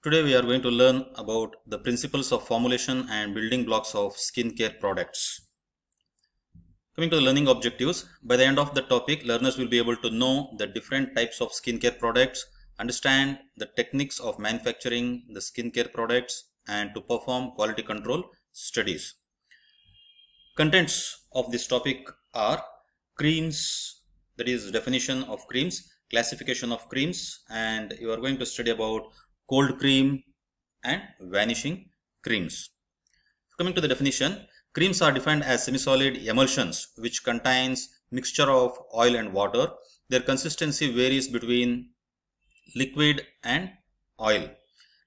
Today we are going to learn about the principles of formulation and building blocks of skincare products. Coming to the learning objectives, by the end of the topic, learners will be able to know the different types of skincare products, understand the techniques of manufacturing the skincare products, and to perform quality control studies. Contents of this topic are creams, that is definition of creams, classification of creams, and you are going to study about cold cream and vanishing creams. Coming to the definition, creams are defined as semi-solid emulsions which contains mixture of oil and water. Their consistency varies between liquid and oil.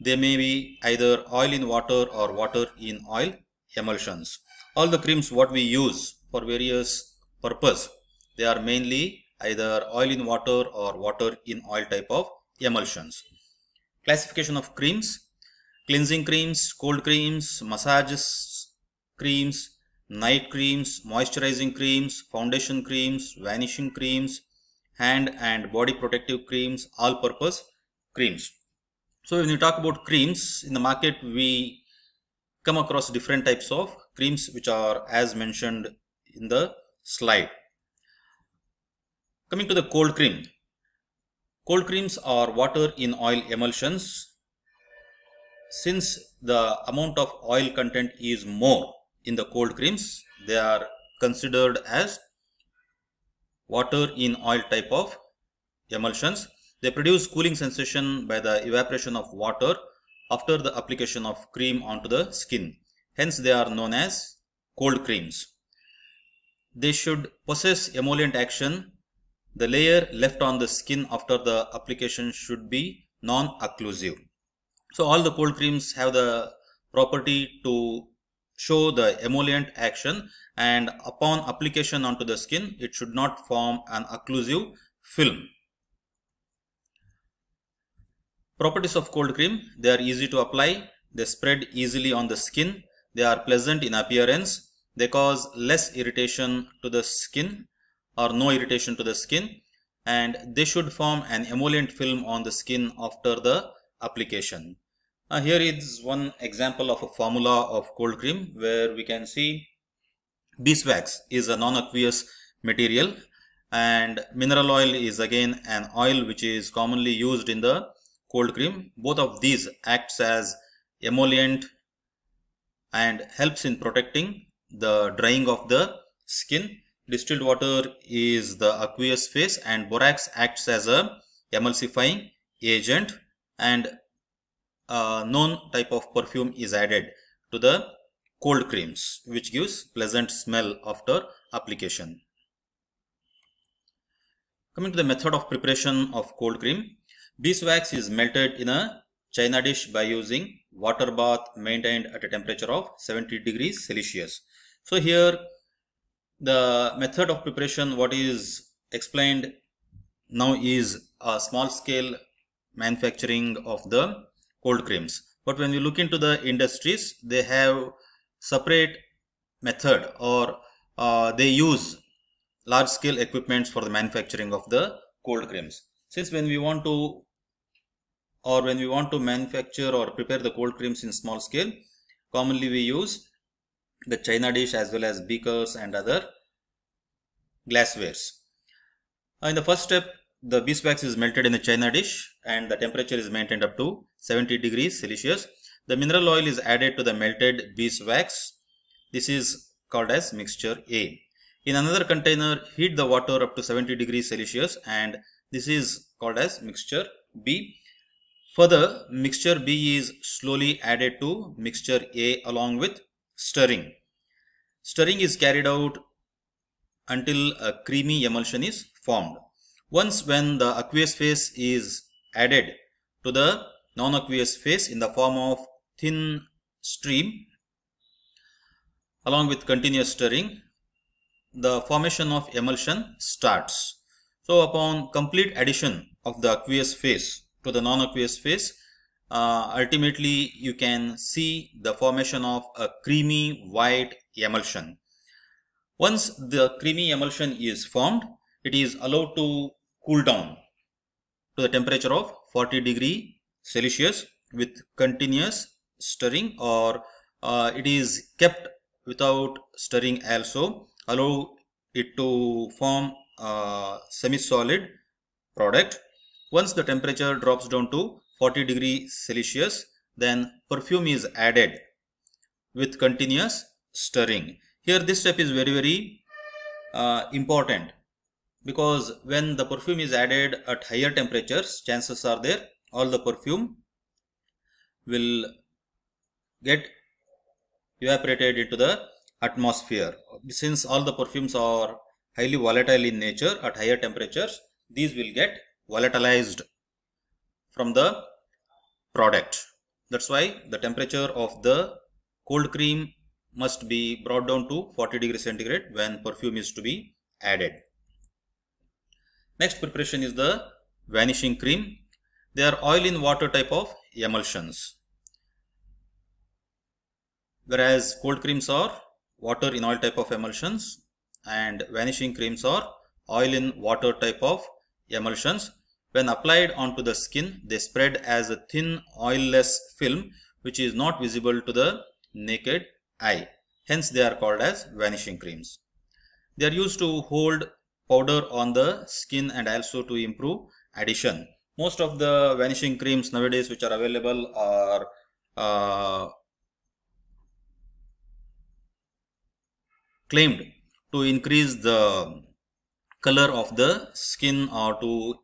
They may be either oil in water or water in oil emulsions. All the creams what we use for various purpose, they are mainly either oil in water or water in oil type of emulsions. Classification of creams: cleansing creams, cold creams, massages creams, night creams, moisturizing creams, foundation creams, vanishing creams, hand and body protective creams, all purpose creams. So when you talk about creams in the market, we come across different types of creams which are as mentioned in the slide. Coming to the cold cream. Cold creams are water in oil emulsions. Since the amount of oil content is more in the cold creams, they are considered as water in oil type of emulsions. They produce cooling sensation by the evaporation of water after the application of cream onto the skin. Hence they are known as cold creams. They should possess emollient action. The layer left on the skin after the application should be non-occlusive. So all the cold creams have the property to show the emollient action, and upon application onto the skin, it should not form an occlusive film. Properties of cold cream: they are easy to apply, they spread easily on the skin, they are pleasant in appearance, they cause less irritation to the skin or no irritation to the skin, and they should form an emollient film on the skin after the application. Here is one example of a formula of cold cream where we can see beeswax is a non-aqueous material and mineral oil is again an oil which is commonly used in the cold cream. Both of these acts as emollient and helps in protecting the drying of the skin. Distilled water is the aqueous phase and borax acts as a emulsifying agent, and known type of perfume is added to the cold creams which gives pleasant smell after application. Coming to the method of preparation of cold cream, beeswax is melted in a china dish by using water bath maintained at a temperature of 70 degrees Celsius. So here the method of preparation what is explained now is a small scale manufacturing of the cold creams. But when you look into the industries, they have separate method or they use large scale equipments for the manufacturing of the cold creams. Since when we want to manufacture or prepare the cold creams in small scale, commonly we use the china dish as well as beakers and other glasswares. In the first step, the beeswax is melted in a china dish and the temperature is maintained up to 70 degrees Celsius. The mineral oil is added to the melted beeswax. This is called as mixture A. In another container, heat the water up to 70 degrees Celsius and this is called as mixture B. Further, mixture B is slowly added to mixture A along with stirring. Stirring is carried out until a creamy emulsion is formed. Once when the aqueous phase is added to the non-aqueous phase in the form of thin stream along with continuous stirring, the formation of emulsion starts. So upon complete addition of the aqueous phase to the non-aqueous phase, ultimately you can see the formation of a creamy white emulsion. Once the creamy emulsion is formed, it is allowed to cool down to the temperature of 40 degrees Celsius with continuous stirring, or it is kept without stirring also, allow it to form a semi-solid product. Once the temperature drops down to 40 degrees Celsius, then perfume is added with continuous stirring. Here this step is very important, because when the perfume is added at higher temperatures, chances are there all the perfume will get evaporated into the atmosphere. Since all the perfumes are highly volatile in nature, at higher temperatures these will get volatilized from the product. That's why the temperature of the cold cream must be brought down to 40 degrees centigrade when perfume is to be added. Next preparation is the vanishing cream. They are oil in water type of emulsions, whereas cold creams are water in oil type of emulsions, and vanishing creams are oil in water type of emulsions. When applied onto the skin, they spread as a thin oilless film which is not visible to the naked eye. Hence they are called as vanishing creams. They are used to hold powder on the skin and also to improve adhesion. Most of the vanishing creams nowadays which are available are claimed to increase the color of the skin or to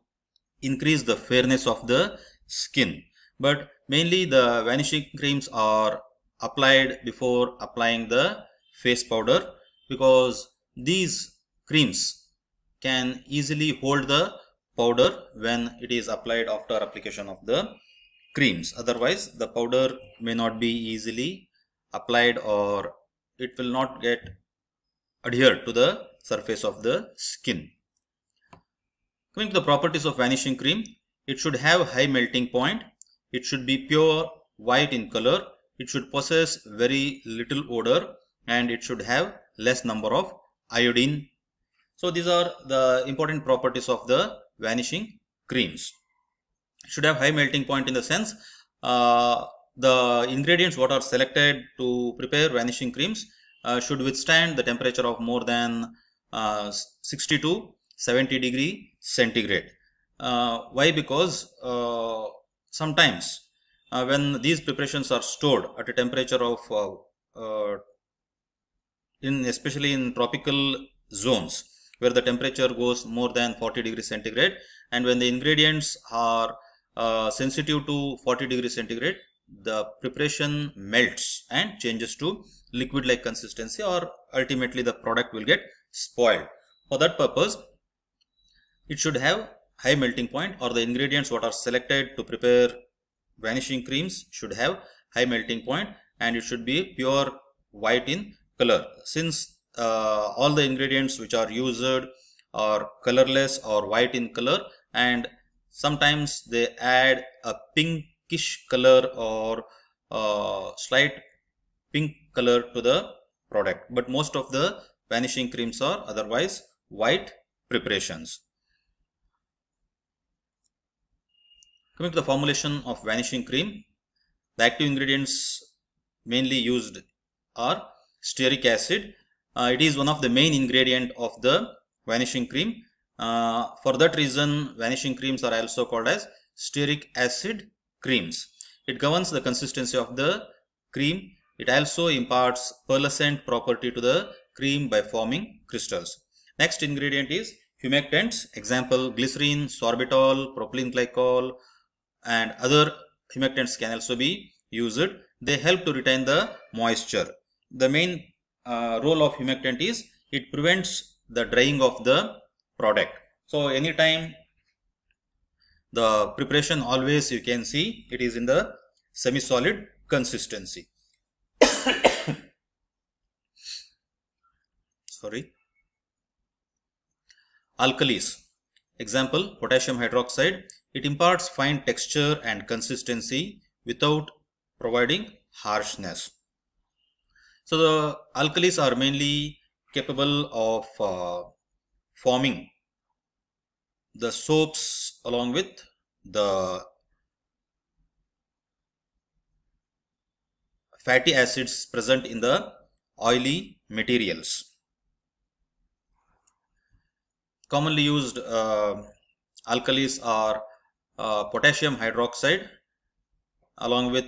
increase the fairness of the skin, but mainly the vanishing creams are applied before applying the face powder, because these creams can easily hold the powder when it is applied after application of the creams. Otherwise the powder may not be easily applied, or it will not get adhered to the surface of the skin. Coming to the properties of vanishing cream, it should have high melting point, it should be pure white in color, it should possess very little odor, and it should have less number of iodine. So these are the important properties of the vanishing creams. It should have high melting point in the sense the ingredients what are selected to prepare vanishing creams should withstand the temperature of more than 60 to 70 degree centigrade. Why? Because sometimes when these preparations are stored at a temperature of especially in tropical zones where the temperature goes more than 40 degrees centigrade, and when the ingredients are sensitive to 40 degrees centigrade, the preparation melts and changes to liquid like consistency, or ultimately the product will get spoiled. For that purpose, it should have high melting point, or the ingredients what are selected to prepare vanishing creams should have high melting point, and it should be pure white in color. Since all the ingredients which are used are colorless or white in color, and sometimes they add a pinkish color or slight pink color to the product, but most of the vanishing creams are otherwise white preparations. Coming to the formulation of vanishing cream, the active ingredients mainly used are stearic acid. It is one of the main ingredient of the vanishing cream. For that reason, vanishing creams are also called as stearic acid creams. It governs the consistency of the cream. It also imparts pearlescent property to the cream by forming crystals. Next ingredient is humectants. Example, glycerin, sorbitol, propylene glycol, and other humectants can also be used. They help to retain the moisture. The main role of humectant is it prevents the drying of the product. So anytime the preparation, always you can see it is in the semi-solid consistency. Sorry. Alkalis. Example, potassium hydroxide. It imparts fine texture and consistency without providing harshness. So the alkalis are mainly capable of forming the soaps along with the fatty acids present in the oily materials. Commonly used alkalis are potassium hydroxide along with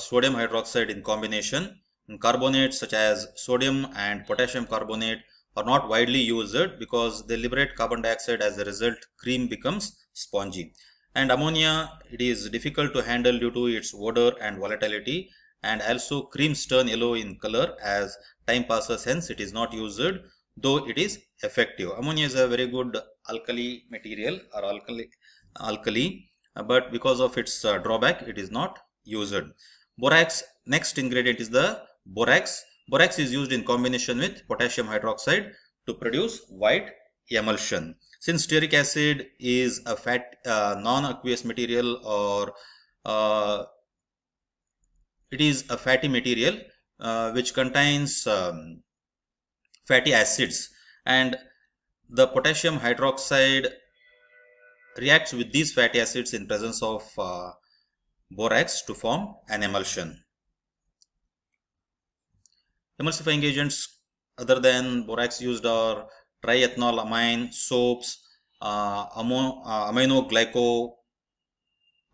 sodium hydroxide in combination. And carbonates such as sodium and potassium carbonate are not widely used because they liberate carbon dioxide. As a result, cream becomes spongy. And ammonia, it is difficult to handle due to its odor and volatility, and also creams turn yellow in color as time passes, hence it is not used, though it is effective. Ammonia is a very good alkali material or alkali, but because of its drawback, it is not used. Borax, next ingredient is the borax. Borax is used in combination with potassium hydroxide to produce white emulsion. Since stearic acid is a non-aqueous material, or it is a fatty material which contains fatty acids, and the potassium hydroxide reacts with these fatty acids in presence of borax to form an emulsion. Emulsifying agents other than borax used are triethanolamine, soaps, amino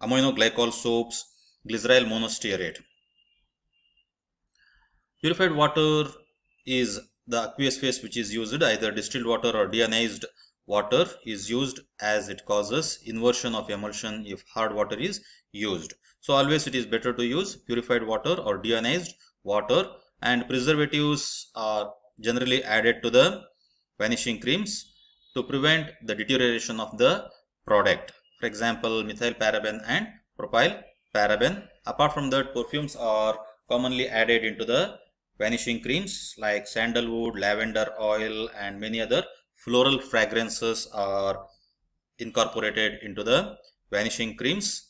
glycol soaps, glyceryl monostearate. Purified water is the aqueous phase which is used. Either distilled water or deionized water is used, as it causes inversion of emulsion if hard water is used. So always it is better to use purified water or deionized water. And preservatives are generally added to the vanishing creams to prevent the deterioration of the product. For example, methyl paraben and propyl paraben. Apart from that, perfumes are commonly added into the vanishing creams like sandalwood, lavender oil, and many other floral fragrances are incorporated into the vanishing creams.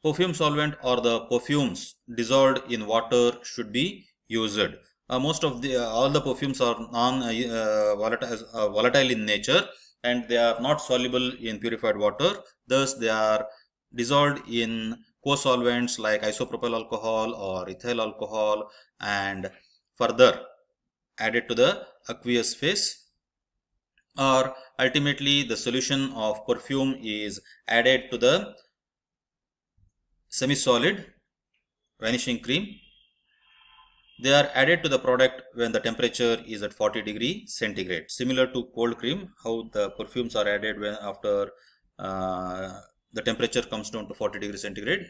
Perfume solvent or the perfumes dissolved in water should be used. Most of the all the perfumes are volatile in nature, and they are not soluble in purified water. Thus, they are dissolved in co-solvents like isopropyl alcohol or ethyl alcohol, and further added to the aqueous phase, or ultimately the solution of perfume is added to the semi-solid vanishing cream. They are added to the product when the temperature is at 40 degrees centigrade. Similar to cold cream, how the perfumes are added when after the temperature comes down to 40 degrees centigrade.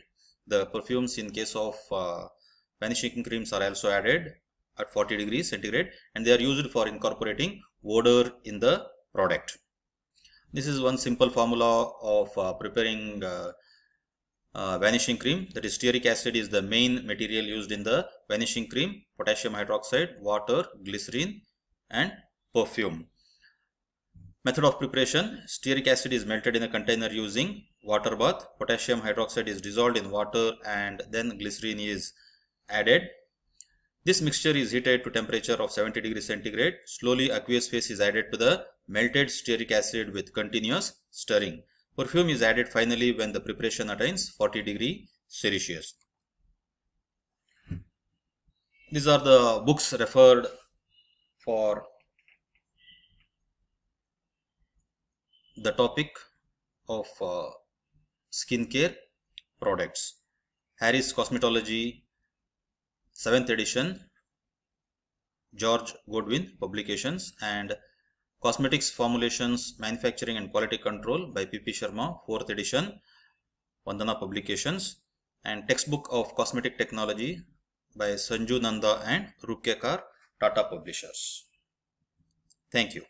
The perfumes in case of vanishing creams are also added at 40 degrees centigrade, and they are used for incorporating odor in the product. This is one simple formula of preparing vanishing cream. That is, stearic acid is the main material used in the vanishing cream, potassium hydroxide, water, glycerin, and perfume. Method of preparation: stearic acid is melted in a container using water bath, potassium hydroxide is dissolved in water, and then glycerin is added. This mixture is heated to temperature of 70 degrees centigrade. Slowly aqueous phase is added to the melted stearic acid with continuous stirring. Perfume is added finally when the preparation attains 40 degrees Celsius. These are the books referred for the topic of skincare products. Harris Cosmetology, 7th edition, George Goodwin Publications, and Cosmetics Formulations, Manufacturing and Quality Control by P.P. Sharma, 4th edition, Vandana Publications, and Textbook of Cosmetic Technology by Sanju Nanda and Rukkekar, Tata Publishers. Thank you.